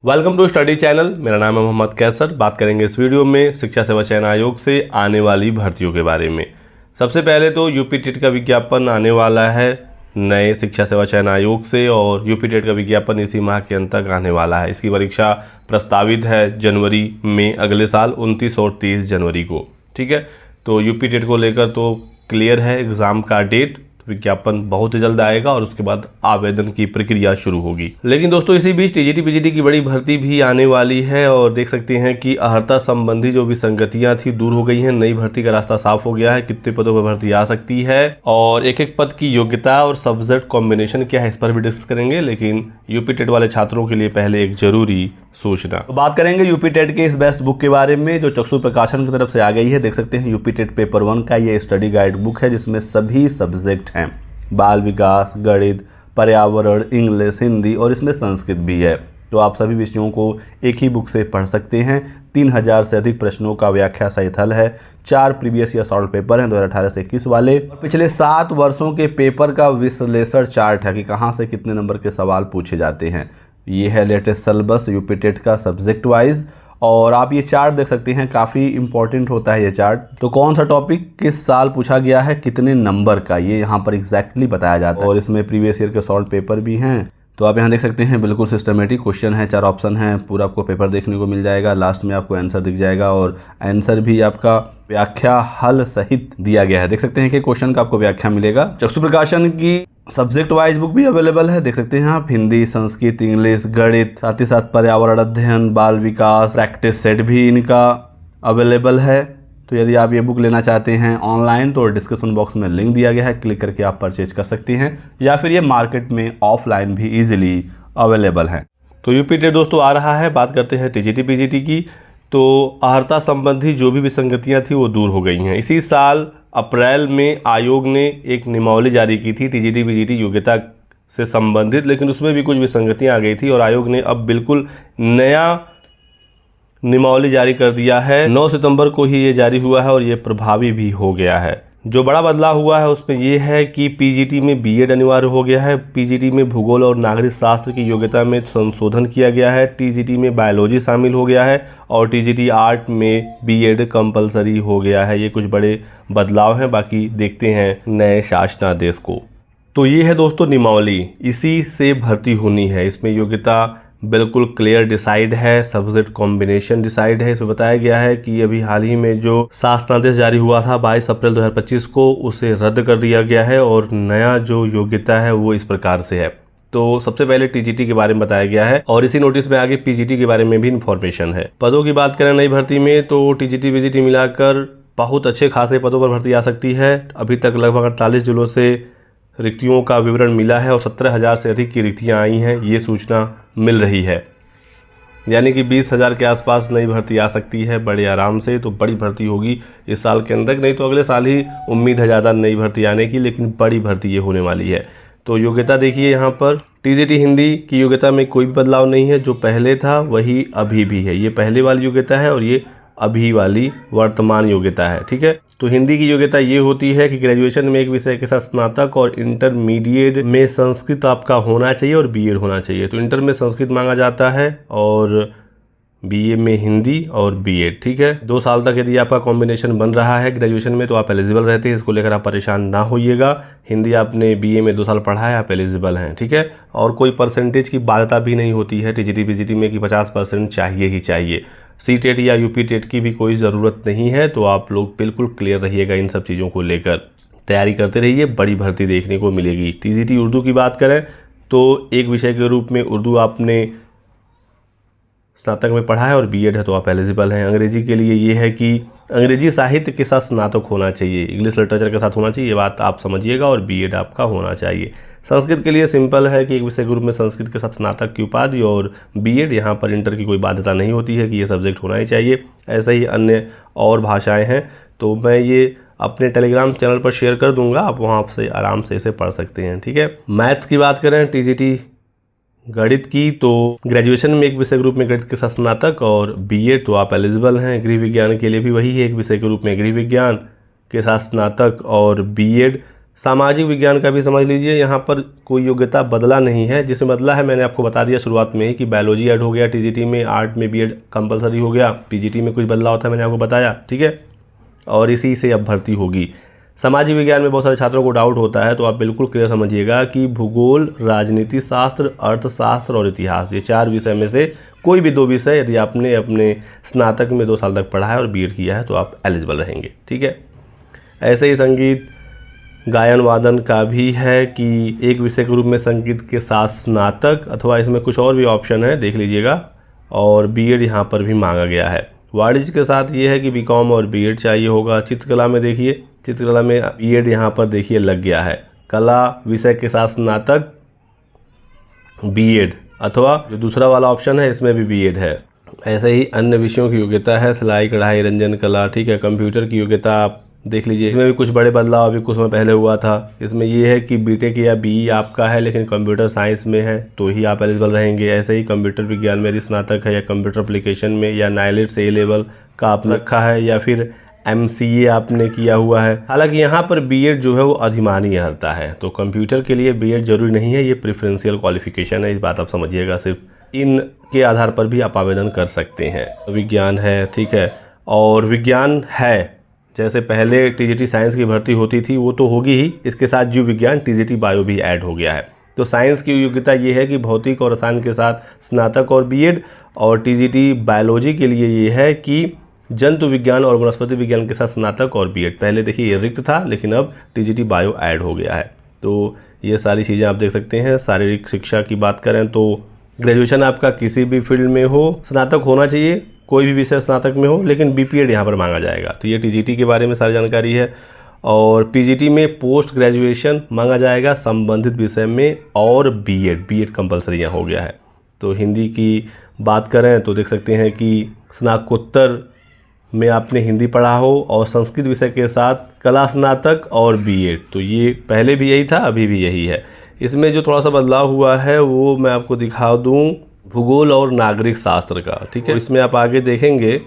Welcome to study channel. मेरा नाम है मोहम्मद कैसर। बात करेंगे इस वीडियो में शिक्षा सेवा चयन आयोग से आने वाली भर्तियों के बारे में। सबसे पहले तो यूपी टेट का विज्ञापन आने वाला है नए शिक्षा सेवा चयन आयोग से, और यूपी टेट का विज्ञापन इसी माह के अंत तक आने वाला है। इसकी परीक्षा प्रस्तावित है जनवरी में अगले साल 29 और 30 जनवरी को। ठीक है, तो यूपी टेट को लेकर तो क्लियर है एग्ज़ाम का डेट। विज्ञापन बहुत ही जल्द आएगा और उसके बाद आवेदन की प्रक्रिया शुरू होगी। लेकिन दोस्तों इसी बीच टीजीटी पीजीटी की बड़ी भर्ती भी आने वाली है और देख सकते हैं कि अर्हता संबंधी जो विसंगतियां थी दूर हो गई हैं। नई भर्ती का रास्ता साफ हो गया है, कितने पदों पर भर्ती आ सकती है और एक एक पद की योग्यता और सब्जेक्ट कॉम्बिनेशन क्या है, इस पर भी डिस्कस करेंगे। लेकिन यूपी टेट वाले छात्रों के लिए पहले एक जरूरी सूचना। तो बात करेंगे यूपी टेट के इस बेस्ट बुक के बारे में जो चक्षु प्रकाशन की तरफ से आ गई है। देख सकते हैं यूपी टेट पेपर 1 का ये स्टडी गाइड बुक है जिसमें सभी सब्जेक्ट हैं, बाल विकास, गणित, पर्यावरण, इंग्लिश, हिंदी और इसमें संस्कृत भी है। तो आप सभी विषयों को एक ही बुक से पढ़ सकते हैं। 3000 से अधिक प्रश्नों का व्याख्या सहित हल है। 4 प्रीवियस ईयर सॉल्व पेपर हैं 2018 से 21 वाले, और पिछले 7 वर्षों के पेपर का विश्लेषण चार्ट है कि कहाँ से कितने नंबर के सवाल पूछे जाते हैं। ये है लेटेस्ट सिलेबस यूपी टेट का सब्जेक्ट वाइज, और आप ये चार्ट देख सकते हैं, काफ़ी इंपॉर्टेंट होता है ये चार्ट। तो कौन सा टॉपिक किस साल पूछा गया है, कितने नंबर का, ये यहाँ पर एग्जैक्टली बताया जाता है। और इसमें प्रीवियस ईयर के सॉल्व पेपर भी हैं। तो आप यहाँ देख सकते हैं बिल्कुल सिस्टमेटिक क्वेश्चन है, 4 ऑप्शन हैं, पूरा आपको पेपर देखने को मिल जाएगा। लास्ट में आपको आंसर दिख जाएगा और आंसर भी आपका व्याख्या हल सहित दिया गया है। देख सकते हैं कि क्वेश्चन का आपको व्याख्या मिलेगा। चक्षु प्रकाशन की सब्जेक्ट वाइज बुक भी अवेलेबल है। देख सकते हैं आप, हिंदी, संस्कृत, इंग्लिश, गणित, साथ ही साथ पर्यावरण अध्ययन, बाल विकास, प्रैक्टिस सेट भी इनका अवेलेबल है। तो यदि आप ये बुक लेना चाहते हैं ऑनलाइन तो डिस्क्रिप्शन बॉक्स में लिंक दिया गया है, क्लिक करके आप परचेज कर सकते हैं, या फिर ये मार्केट में ऑफलाइन भी ईजिली अवेलेबल है। तो यूपी टेट दोस्तों आ रहा है। बात करते हैं टीजीटी पीजीटी की। तो अर्हता संबंधी जो भी विसंगतियाँ थी वो दूर हो गई हैं। इसी साल अप्रैल में आयोग ने एक नियमावली जारी की थी टीजीटी पीजीटी योग्यता से संबंधित, लेकिन उसमें भी कुछ विसंगतियां आ गई थी और आयोग ने अब बिल्कुल नया नियमावली जारी कर दिया है। 9 सितंबर को ही ये जारी हुआ है और ये प्रभावी भी हो गया है। जो बड़ा बदलाव हुआ है उसमें ये है कि पीजीटी में बीएड अनिवार्य हो गया है। पीजीटी में भूगोल और नागरिक शास्त्र की योग्यता में संशोधन किया गया है। टीजीटी में बायोलॉजी शामिल हो गया है और टीजीटी आर्ट में बीएड कंपलसरी हो गया है। ये कुछ बड़े बदलाव हैं, बाकी देखते हैं नए शासनादेश को। तो ये है दोस्तों नियमावली, इसी से भर्ती होनी है। इसमें योग्यता बिल्कुल क्लियर डिसाइड है, सब्जेक्ट कॉम्बिनेशन डिसाइड है। इसमें बताया गया है कि अभी हाल ही में जो शासनादेश जारी हुआ था 22 अप्रैल 2025 को, उसे रद्द कर दिया गया है और नया जो योग्यता है वो इस प्रकार से है। तो सबसे पहले टीजीटी के बारे में बताया गया है और इसी नोटिस में आगे पीजीटी के बारे में भी इंफॉर्मेशन है। पदों की बात करें नई भर्ती में तो टीजीटी पीजीटी मिलाकर बहुत अच्छे खासे पदों पर भर्ती आ सकती है। अभी तक लगभग 48 जिलों से रिक्तियों का विवरण मिला है और 17,000 से अधिक की रिक्तियां आई हैं, ये सूचना मिल रही है। यानी कि 20,000 के आसपास नई भर्ती आ सकती है बड़े आराम से। तो बड़ी भर्ती होगी इस साल के अंदर, नहीं तो अगले साल ही उम्मीद है ज़्यादा नई भर्ती आने की, लेकिन बड़ी भर्ती ये होने वाली है। तो योग्यता देखिए यहाँ पर टीजीटी हिंदी की योग्यता में कोई भी बदलाव नहीं है, जो पहले था वही अभी भी है। ये पहले वाली योग्यता है और ये अभी वाली वर्तमान योग्यता है। ठीक है, तो हिंदी की योग्यता ये होती है कि ग्रेजुएशन में एक विषय के साथ स्नातक और इंटरमीडिएट में संस्कृत आपका होना चाहिए और बीएड होना चाहिए। तो इंटर में संस्कृत मांगा जाता है और बीए में हिंदी और बीएड। ठीक है, 2 साल तक यदि आपका कॉम्बिनेशन बन रहा है ग्रेजुएशन में तो आप एलिजिबल रहते हैं। इसको लेकर आप परेशान ना होइएगा। हिंदी आपने बीए में 2 साल पढ़ा है, आप एलिजिबल हैं। ठीक है, और कोई परसेंटेज की बाध्यता भी नहीं होती है टीजीटी पीजीटी में कि 50% चाहिए ही चाहिए। सीटेट या यूपी टेट की भी कोई ज़रूरत नहीं है। तो आप लोग बिल्कुल क्लियर रहिएगा इन सब चीज़ों को लेकर, तैयारी करते रहिए, बड़ी भर्ती देखने को मिलेगी। टीजीटी उर्दू की बात करें तो एक विषय के रूप में उर्दू आपने स्नातक में पढ़ा है और बीएड है तो आप एलिजिबल हैं। अंग्रेजी के लिए ये है कि अंग्रेजी साहित्य के साथ स्नातक होना चाहिए, इंग्लिश लिटरेचर के साथ होना चाहिए, ये बात आप समझिएगा, और बीएड आपका होना चाहिए। संस्कृत के लिए सिंपल है कि एक विषय ग्रुप में संस्कृत के साथ स्नातक की उपाधि और बीएड, यहाँ पर इंटर की कोई बाध्यता नहीं होती है कि ये सब्जेक्ट होना ही चाहिए। ऐसे ही अन्य और भाषाएं हैं तो मैं ये अपने टेलीग्राम चैनल पर शेयर कर दूंगा, आप वहाँ से आराम से इसे पढ़ सकते हैं। ठीक है, मैथ्स की बात करें टीजीटी गणित की तो ग्रेजुएशन में एक विषय ग्रुप में गणित के साथ स्नातक और बीएड तो आप एलिजिबल हैं। गृह विज्ञान के लिए भी वही है, एक विषय के रूप में गृह विज्ञान के साथ स्नातक और बीएड सामाजिक विज्ञान का भी समझ लीजिए, यहाँ पर कोई योग्यता बदला नहीं है। जिसमें बदला है मैंने आपको बता दिया शुरुआत में ही कि बायोलॉजी ऐड हो गया टीजीटी में, आर्ट में बीएड कंपलसरी हो गया, पीजीटी में कुछ बदलाव था मैंने आपको बताया, ठीक है, और इसी से अब भर्ती होगी। सामाजिक विज्ञान में बहुत सारे छात्रों को डाउट होता है, तो आप बिल्कुल क्लियर समझिएगा कि भूगोल, राजनीति शास्त्र, अर्थशास्त्र और इतिहास, ये 4 विषय में से कोई भी 2 विषय यदि आपने अपने स्नातक में 2 साल तक पढ़ा है और बीएड किया है तो आप एलिजिबल रहेंगे, ठीक है। ऐसे ही संगीत, गायन वादन का भी है कि एक विषय के रूप में संगीत के साथ स्नातक, अथवा इसमें कुछ और भी ऑप्शन है, देख लीजिएगा। और बीएड यहाँ पर भी मांगा गया है। वाणिज्य के साथ ये है कि बीकॉम और बीएड चाहिए होगा। चित्रकला में देखिए, चित्रकला में बीएड यहाँ पर देखिए लग गया है। कला विषय के साथ स्नातक, बीएड, अथवा जो दूसरा वाला ऑप्शन है इसमें भी बीएड है। ऐसे ही अन्य विषयों की योग्यता है, सिलाई, कढ़ाई, रंजन कला, ठीक है। कंप्यूटर की योग्यता आप देख लीजिए, इसमें भी कुछ बड़े बदलाव अभी कुछ समय पहले हुआ था। इसमें ये है कि बीटेक या बीई आपका है लेकिन कंप्यूटर साइंस में है तो ही आप एलिजिबल रहेंगे। ऐसे ही कंप्यूटर विज्ञान में यदि स्नातक है या कंप्यूटर एप्लीकेशन में या नाइलेट से ए लेवल का आपने रखा है या फिर एमसीए आपने किया हुआ है। हालांकि यहाँ पर बीएड जो है वो अधिमानी अर्हता है, तो कंप्यूटर के लिए बीएड जरूरी नहीं है, ये प्रेफरेंशियल क्वालिफिकेशन है, इस बात आप समझिएगा। सिर्फ इनके आधार पर भी आप आवेदन कर सकते हैं। विज्ञान है, ठीक है, और विज्ञान है जैसे पहले टीजीटी साइंस की भर्ती होती थी वो तो होगी ही, इसके साथ जीव विज्ञान टीजीटी बायो भी ऐड हो गया है। तो साइंस की योग्यता ये है कि भौतिक और रसायन के साथ स्नातक और बीएड, और टीजीटी बायोलॉजी के लिए ये है कि जंतु विज्ञान और वनस्पति विज्ञान के साथ स्नातक और बीएड। पहले देखिए ये रिक्त था लेकिन अब टीजीटी बायो ऐड हो गया है। तो ये सारी चीज़ें आप देख सकते हैं। शारीरिक शिक्षा की बात करें तो ग्रेजुएशन आपका किसी भी फील्ड में हो, स्नातक होना चाहिए, कोई भी विषय स्नातक में हो, लेकिन बीपीएड यहाँ पर मांगा जाएगा। तो ये टीजीटी के बारे में सारी जानकारी है। और पीजीटी में पोस्ट ग्रेजुएशन मांगा जाएगा संबंधित विषय में, और बीएड कंपलसरी यहाँ हो गया है। तो हिंदी की बात करें तो देख सकते हैं कि स्नातकोत्तर में आपने हिंदी पढ़ा हो और संस्कृत विषय के साथ कला स्नातक और बीएड। तो ये पहले भी यही था, अभी भी यही है। इसमें जो थोड़ा सा बदलाव हुआ है वो मैं आपको दिखा दूँ, भूगोल और नागरिक शास्त्र का, ठीक है। इसमें आप आगे देखेंगे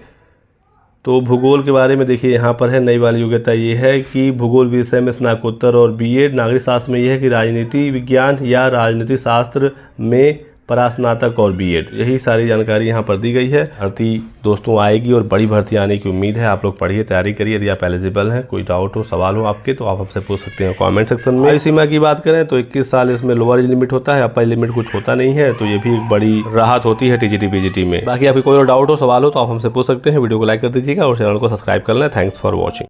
तो भूगोल के बारे में देखिए यहाँ पर है नई वाली योग्यता ये है कि भूगोल विषय में स्नातकोत्तर और बीएड। नागरिक शास्त्र में यह है कि राजनीति विज्ञान या राजनीति शास्त्र में परास्नातक और बीएड। यही सारी जानकारी यहाँ पर दी गई है। भर्ती दोस्तों आएगी और बड़ी भर्ती आने की उम्मीद है। आप लोग पढ़िए, तैयारी करिए। यदि आप एलिजिबल हैं, कोई डाउट हो, सवाल हो आपके, तो आप हमसे पूछ सकते हैं कमेंट सेक्शन में। आयु सीमा की बात करें तो 21 साल इसमें लोअर एज लिमिट होता है, अपर एज लिमिट कुछ होता नहीं है, तो ये भी एक बड़ी राहत होती है टीजीटी पीजीटी में। बाकी आपकी कोई और डाउट हो, सवाल हो तो आप हमसे पूछ सकते हैं। वीडियो को लाइक कर दीजिएगा और चैनल को सब्सक्राइब कर लें। Thanks for watching.